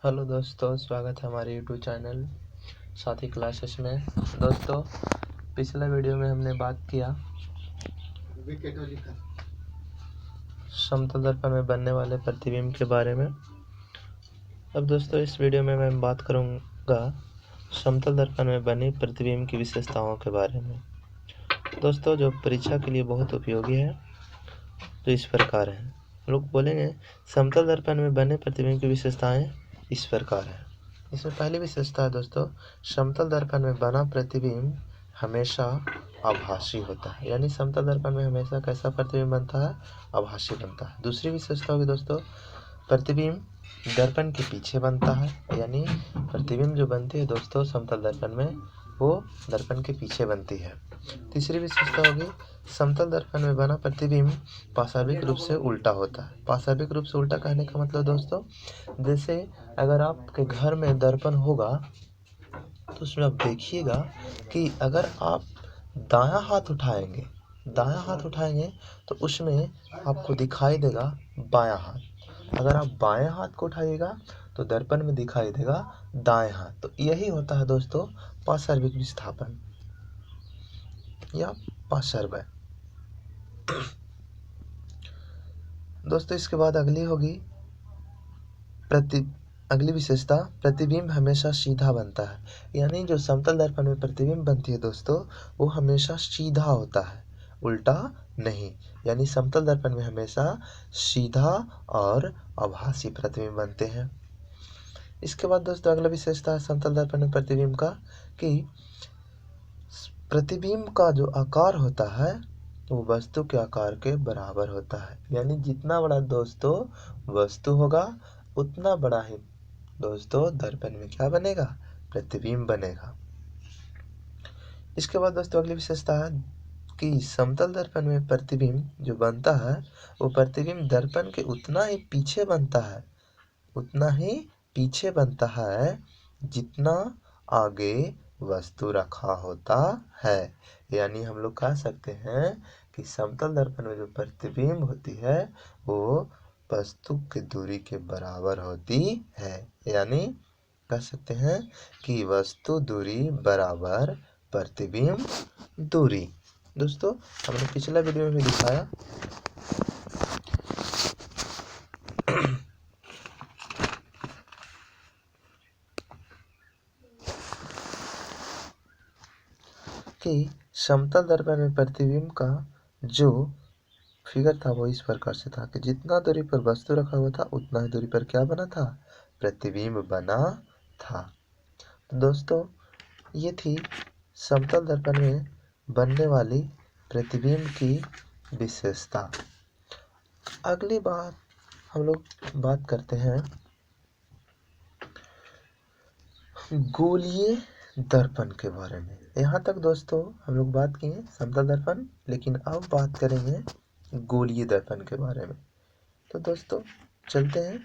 Hello दोस्तों, स्वागत है हमारे यूट्यूब चैनल साथी क्लासेस में। दोस्तों, पिछले वीडियो में हमने बात किया समतल दर्पण में बनने वाले प्रतिबिंब के बारे में। अब दोस्तों, इस वीडियो में मैं बात करूंगा समतल दर्पण में बने प्रतिबिंब की विशेषताओं के बारे में। दोस्तों, जो परीक्षा के लिए बहुत उपयोगी है, तो इस प्रकार है। लोग बोलेंगे समतल दर्पण में बने प्रतिबिंब की विशेषताएं इस प्रकार है। इसमें पहली विशेषता है दोस्तों, समतल दर्पण में बना प्रतिबिंब हमेशा आभासी होता है। यानी समतल दर्पण में हमेशा कैसा प्रतिबिंब बनता है? आभासी बनता है। दूसरी विशेषता होगी दोस्तों, प्रतिबिंब दर्पण के पीछे बनता है। यानी प्रतिबिंब जो बनती है दोस्तों समतल दर्पण में, वो दर्पण के पीछे बनती है। तीसरी विशेषता होगी, समतल दर्पण में बना प्रतिबिंब पाशविक रूप से उल्टा होता है। पाशविक रूप से उल्टा कहने का मतलब दोस्तों, जैसे अगर आपके घर में दर्पण होगा तो उसमें आप देखिएगा कि अगर आप दायां हाथ उठाएंगे तो उसमें आपको दिखाई देगा बायां हाथ। अगर आप बाएं हाथ को उठाइएगा तो दर्पण में दिखाई देगा दाएं हाथ। तो यही होता है दोस्तों पाशविक विस्थापन या पार्श्व। दोस्तों, इसके बाद अगली विशेषता, प्रतिबिंब हमेशा सीधा बनता है। यानी जो समतल दर्पण में प्रतिबिंब बनती है दोस्तों, वो हमेशा सीधा होता है, उल्टा नहीं। यानी समतल दर्पण में हमेशा सीधा और आभासी प्रतिबिंब बनते हैं। इसके बाद दोस्तों, अगला विशेषता है समतल दर्पण में प्रतिबिंब का, कि प्रतिबिंब का जो आकार होता है वो वस्तु के आकार के बराबर होता है। यानी जितना बड़ा दोस्तों वस्तु होगा, उतना बड़ा ही दोस्तों दर्पण में क्या बनेगा? प्रतिबिंब बनेगा। इसके बाद दोस्तों, अगली विशेषता है कि समतल दर्पण में प्रतिबिंब जो बनता है, वो प्रतिबिंब दर्पण के उतना ही पीछे बनता है जितना आगे वस्तु रखा होता है। यानी हम लोग कह सकते हैं कि समतल दर्पण में जो प्रतिबिंब होती है वो वस्तु की दूरी के बराबर होती है। यानी कह सकते हैं कि वस्तु दूरी बराबर प्रतिबिंब दूरी। दोस्तों, हमने पिछला वीडियो में भी दिखाया कि समतल दर्पण में प्रतिबिंब का जो फिगर था वो इस प्रकार से था कि जितना दूरी पर वस्तु रखा हुआ था उतना ही दूरी पर क्या बना था? प्रतिबिंब बना था। तो दोस्तों, ये थी समतल दर्पण में बनने वाली प्रतिबिंब की विशेषता। अगली बात हम लोग बात करते हैं गोलीय दर्पण के बारे में। यहाँ तक दोस्तों हम लोग बात किए समतल दर्पण, लेकिन अब बात करेंगे गोलीय दर्पण के बारे में। तो दोस्तों चलते हैं,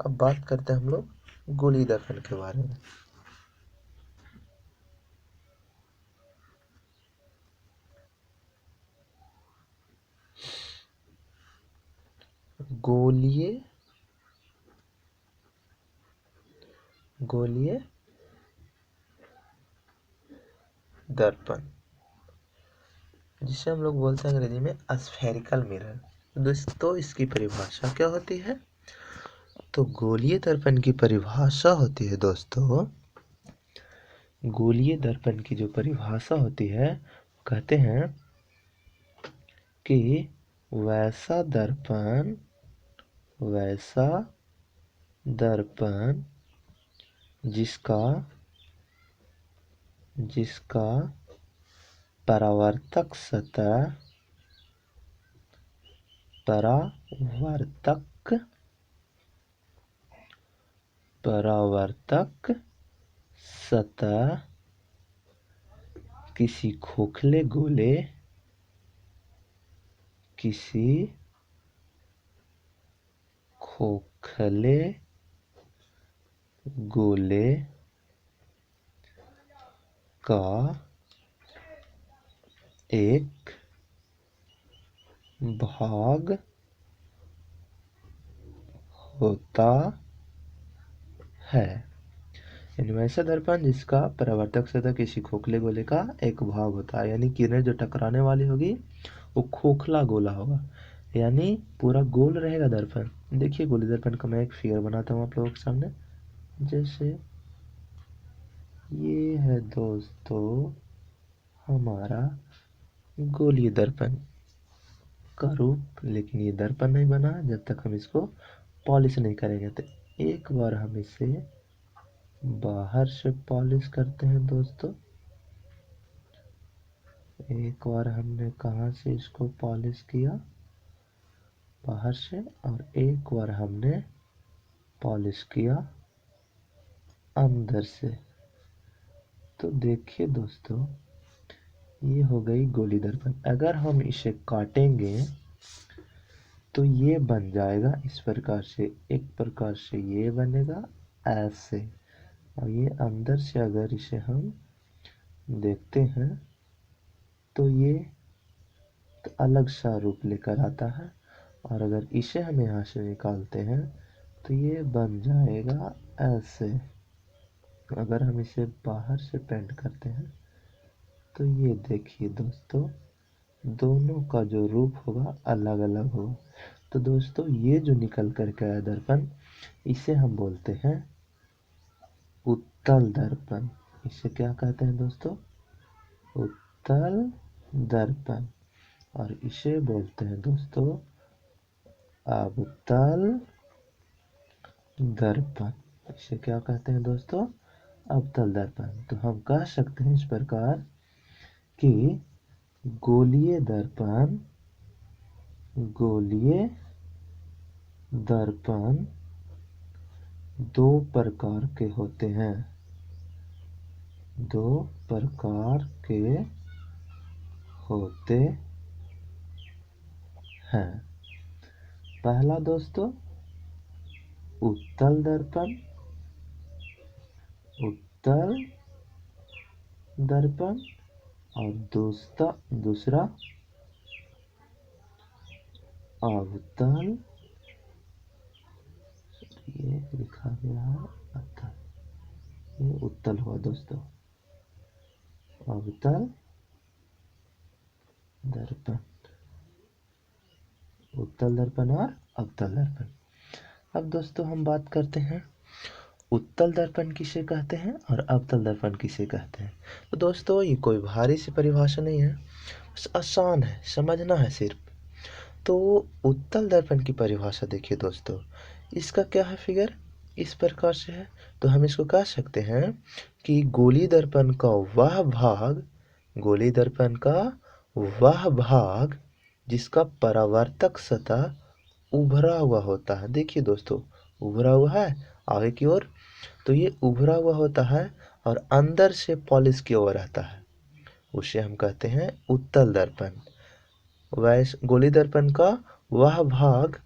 अब बात करते हैं हम लोग गोलीय दर्पण के बारे में। गोलीय दर्पण, जिसे हम लोग बोलते हैं अंग्रेजी में स्फेरिकल मिरर। दोस्तों, इसकी परिभाषा क्या होती है? तो गोलीय दर्पण की परिभाषा होती है दोस्तों, गोलीय दर्पण की जो परिभाषा होती है, कहते हैं कि वैसा दर्पण जिसका परावर्तक सतह किसी खोखले गोले का एक भाग होता है। यानी वैसा दर्पण जिसका परावर्तक सतह किसी खोखले गोले का एक भाग होता है, यानी किरणें जो टकराने वाली होगी वो खोखला गोला होगा, यानी पूरा गोल रहेगा दर्पण। देखिए गोली दर्पण का मैं एक फिगर बनाता हूँ आप लोगों के सामने। जैसे ये है दोस्तों हमारा गोलीय दर्पण का रूप, लेकिन ये दर्पण नहीं बना जब तक हम इसको पॉलिश नहीं करेंगे। तो एक बार हम इसे बाहर से पॉलिश करते हैं दोस्तों। एक बार हमने कहाँ से इसको पॉलिश किया, बाहर से, और एक बार हमने पॉलिश किया अंदर से। तो देखिए दोस्तों ये हो गई गोली दर्पण। अगर हम इसे काटेंगे तो ये बन जाएगा इस प्रकार से, एक प्रकार से ये बनेगा ऐसे, और ये अंदर से अगर इसे हम देखते हैं तो ये तो अलग सा रूप लेकर आता है, और अगर इसे हम यहाँ से निकालते हैं तो ये बन जाएगा ऐसे। अगर हम इसे बाहर से पेंट करते हैं तो ये देखिए दोस्तों दोनों का जो रूप होगा अलग अलग होगा। तो दोस्तों ये जो निकल कर के आया दर्पण, इसे हम बोलते हैं उत्तल दर्पण। इसे क्या कहते हैं दोस्तों, उत्तल दर्पण। और इसे बोलते हैं दोस्तों अवतल दर्पण। इसे क्या कहते हैं दोस्तों, अवतल दर्पण। तो हम कह सकते हैं इस प्रकार कि गोलीय दर्पण, गोलीय दर्पण दो प्रकार के होते हैं, दो प्रकार के होते हैं। पहला दोस्तों उत्तल दर्पण, उत्तल दर्पण, और दूसरा अवतल, ये लिखा गया है अवतल, ये उत्तल हुआ दोस्तों, अवतल दर्पण, उत्तल दर्पण और अवतल दर्पण। अब दोस्तों हम बात करते हैं उत्तल दर्पण किसे कहते हैं और अवतल दर्पण किसे कहते हैं। तो दोस्तों ये कोई भारी सी परिभाषा नहीं है, बस आसान है, समझना है सिर्फ। तो उत्तल दर्पण की परिभाषा देखिए दोस्तों, इसका क्या है फिगर, इस प्रकार से है। तो हम इसको कह सकते हैं कि गोली दर्पण का वह भाग, गोली दर्पण का वह भाग जिसका परावर्तक सतह उभरा हुआ होता है। देखिए दोस्तों उभरा हुआ है आगे की ओर, तो ये उभरा हुआ होता है और अंदर से पॉलिश किया हुआ रहता है, उसे हम कहते हैं उत्तल दर्पण। वैसे गोली दर्पण का वह भाग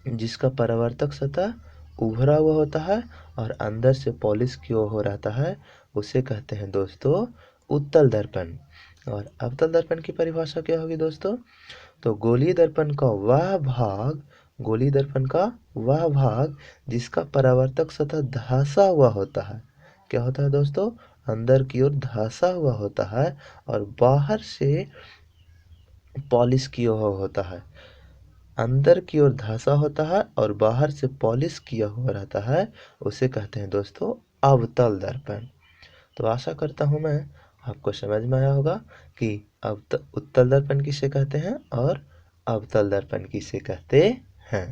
जिसका परावर्तक सतह उभरा हुआ होता है और अंदर से पॉलिश किया हुआ रहता है, उसे कहते हैं दोस्तों उत्तल दर्पण। और अवतल दर्पण की परिभाषा क्या होगी दोस्तों, तो गोली दर्पण का वह भाग, गोली दर्पण का वह भाग जिसका परावर्तक सतह धंसा हुआ होता है। क्या होता है दोस्तों, अंदर की ओर धंसा हुआ होता है और बाहर से पॉलिश किया हुआ होता है। अंदर की ओर धंसा होता है और बाहर से पॉलिश किया हुआ रहता है, उसे कहते हैं दोस्तों अवतल दर्पण। तो आशा करता हूँ मैं आपको समझ में आया होगा कि उत्तल दर्पण किसे कहते हैं और अवतल दर्पण किसे कहते हैं।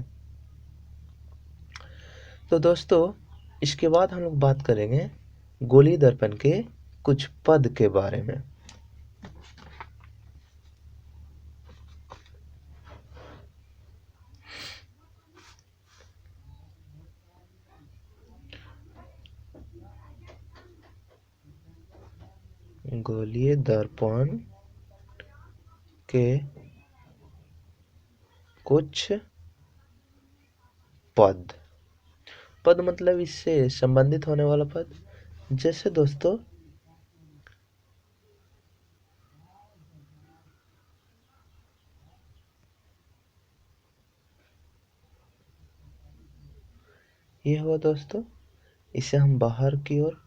तो दोस्तों इसके बाद हम लोग बात करेंगे गोली दर्पण के कुछ पद के बारे में। गोलीय दर्पण के कुछ पद, पद मतलब इससे संबंधित होने वाला पद। जैसे दोस्तों ये हुआ दोस्तों इसे हम बाहर की ओर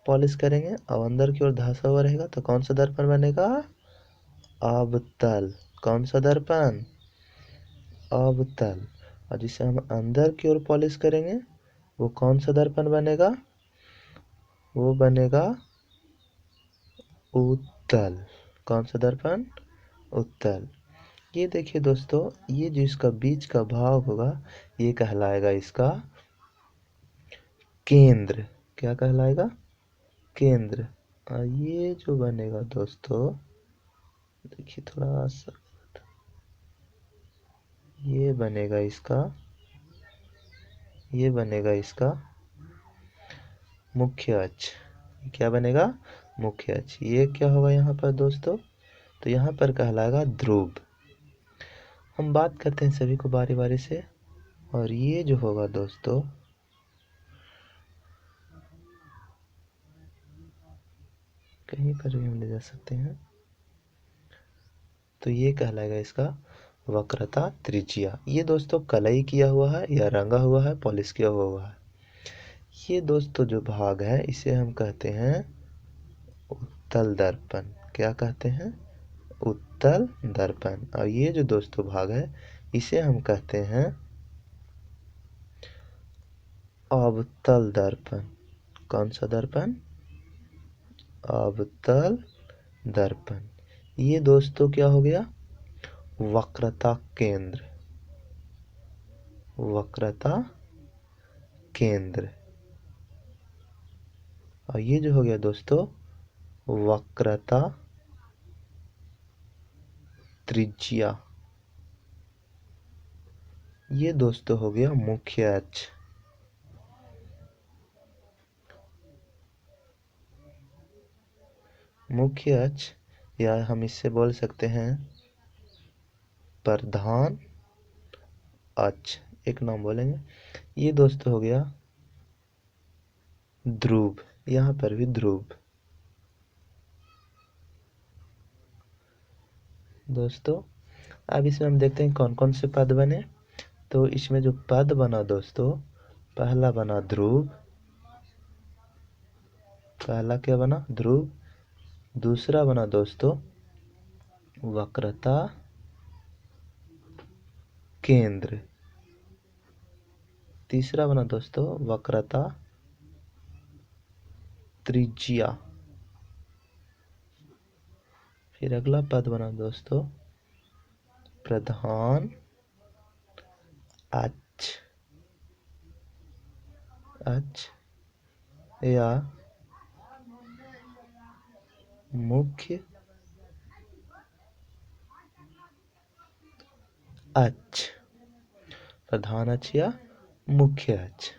पॉलिश करेंगे और अंदर की ओर धंसा हुआ रहेगा तो कौन सा दर्पण बनेगा? अवतल। कौन सा दर्पण? अवतल। और जिसे हम अंदर की ओर पॉलिश करेंगे वो कौन सा दर्पण बनेगा? वो बनेगा उत्तल। कौन सा दर्पण? उत्तल। ये देखिए दोस्तों, ये जो इसका बीच का भाग होगा ये कहलाएगा इसका केंद्र। क्या कहलाएगा? केंद्र। और ये जो बनेगा दोस्तों, देखिए थोड़ा सा, ये बनेगा इसका मुख्य अक्ष। क्या बनेगा? मुख्य अक्ष। ये क्या होगा यहाँ पर दोस्तों? तो यहाँ पर कहलाएगा ध्रुव। हम बात करते हैं सभी को बारी बारी से। और ये जो होगा दोस्तों, कहीं पर भी हम ले जा सकते हैं, तो ये कहलाएगा इसका वक्रता त्रिज्या। ये दोस्तों कलई किया हुआ है या रंगा हुआ है, पॉलिश किया हुआ है। ये दोस्तों जो भाग है इसे हम कहते हैं उत्तल दर्पण। क्या कहते हैं? उत्तल दर्पण। और ये जो दोस्तों भाग है इसे हम कहते हैं अवतल दर्पण। कौन सा दर्पण? अवतल दर्पण। ये दोस्तों क्या हो गया? वक्रता केंद्र। वक्रता केंद्र। और ये जो हो गया दोस्तों वक्रता त्रिज्या। ये दोस्तों हो गया मुख्य अक्ष। मुख्य अक्ष, या हम इससे बोल सकते हैं प्रधान अक्ष। एक नाम बोलेंगे। ये दोस्तों हो गया ध्रुव। यहाँ पर भी ध्रुव। दोस्तों अब इसमें हम देखते हैं कौन कौन से पद बने। तो इसमें जो पद बना दोस्तों, पहला बना ध्रुव। पहला क्या बना? ध्रुव। दूसरा बना दोस्तों वक्रता केंद्र। तीसरा बना दोस्तों वक्रता त्रिज्या। फिर अगला पद बना दोस्तों प्रधान अक्ष। या मुख्य अक्ष। प्रधान अक्ष या मुख्य अक्ष।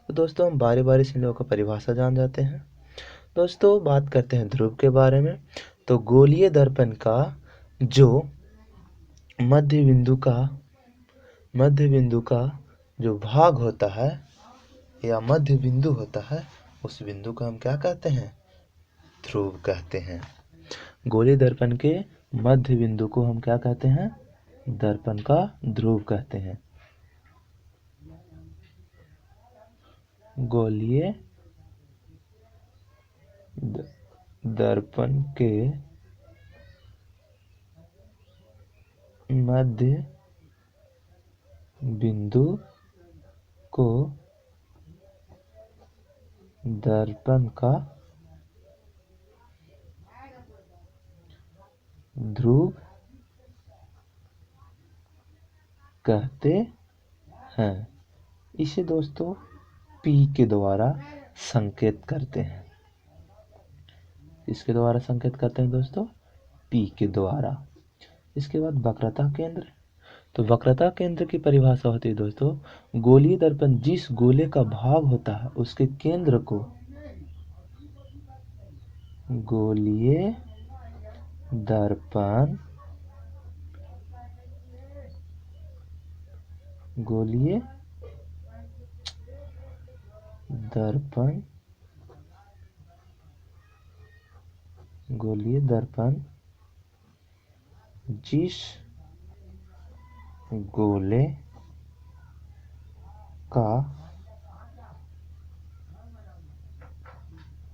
तो दोस्तों हम बारी बारी से इन लोगों का परिभाषा जान जाते हैं। दोस्तों बात करते हैं ध्रुव के बारे में। तो गोलीय दर्पण का जो मध्य बिंदु का जो भाग होता है या मध्य बिंदु होता है, उस बिंदु को हम क्या कहते हैं? ध्रुव कहते हैं। गोलीय दर्पण के मध्य बिंदु को हम क्या कहते हैं? दर्पण का ध्रुव कहते हैं। गोलीय दर्पण के मध्य बिंदु को दर्पण का ध्रुव कहते हैं। इसे दोस्तों P के द्वारा संकेत करते हैं। इसके द्वारा संकेत करते हैं दोस्तों P के द्वारा। इसके बाद वक्रता केंद्र। तो वक्रता केंद्र की परिभाषा होती है दोस्तों, गोलीय दर्पण जिस गोले का भाग होता है उसके केंद्र को गोलीय दर्पण जिस गोले का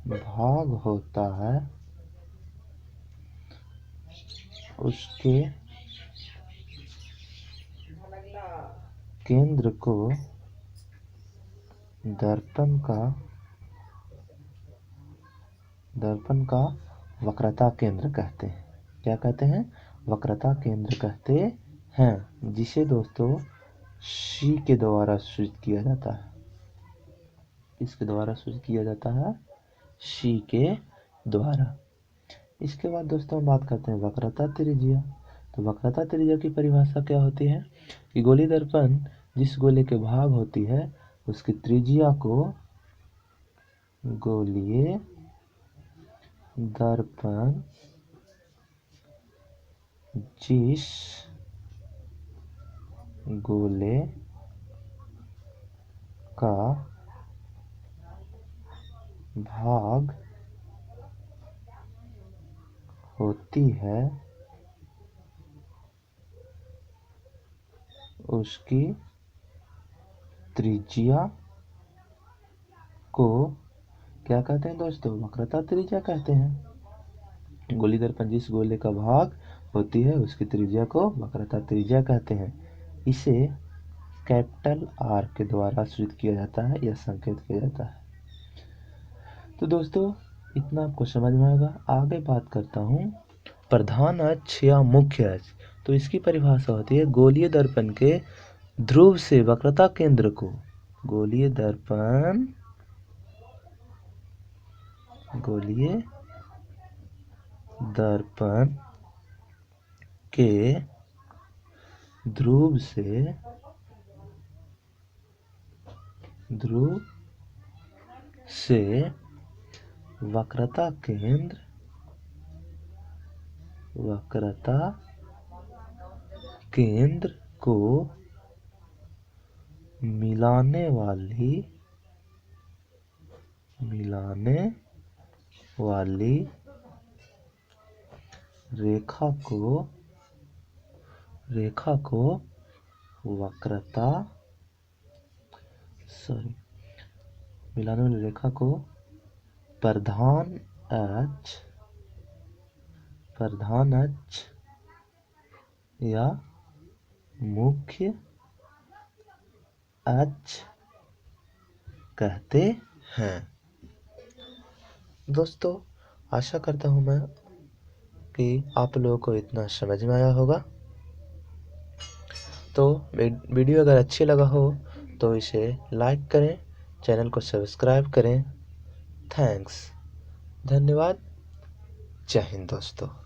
भाग होता है उसके केंद्र को दर्पण का वक्रता केंद्र कहते हैं। क्या कहते हैं? वक्रता केंद्र कहते हैं, जिसे दोस्तों सी के द्वारा सूचित किया जाता है। किसके द्वारा सूचित किया जाता है? सी के द्वारा। इसके बाद दोस्तों हम बात करते हैं वक्रता त्रिज्या। तो वक्रता त्रिज्या की परिभाषा क्या होती है कि गोलीय दर्पण जिस गोले के भाग होती है उसकी त्रिज्या को गोलीय दर्पण जिस गोले का भाग होती है उसकी त्रिज्या को क्या कहते हैं दोस्तों? वक्रता त्रिज्या कहते हैं। गोलीय दर्पण जिस गोले का भाग होती है उसकी त्रिज्या को वक्रता त्रिज्या कहते हैं। इसे कैपिटल आर के द्वारा सूचित किया जाता है या संकेत किया जाता है। तो दोस्तों इतना आपको समझ में आएगा। आगे बात करता हूँ प्रधान अक्ष या मुख्य अक्ष। तो इसकी परिभाषा होती है गोलीय दर्पण के ध्रुव से वक्रता केंद्र को गोलीय दर्पण के ध्रुव से वक्रता केंद्र को मिलाने वाली रेखा को प्रधान अक्ष या मुख्य अक्ष कहते हैं। दोस्तों आशा करता हूँ मैं कि आप लोगों को इतना समझ में आया होगा। तो वीडियो अगर अच्छी लगा हो तो इसे लाइक करें, चैनल को सब्सक्राइब करें। थैंक्स, धन्यवाद। जय हिंद दोस्तों।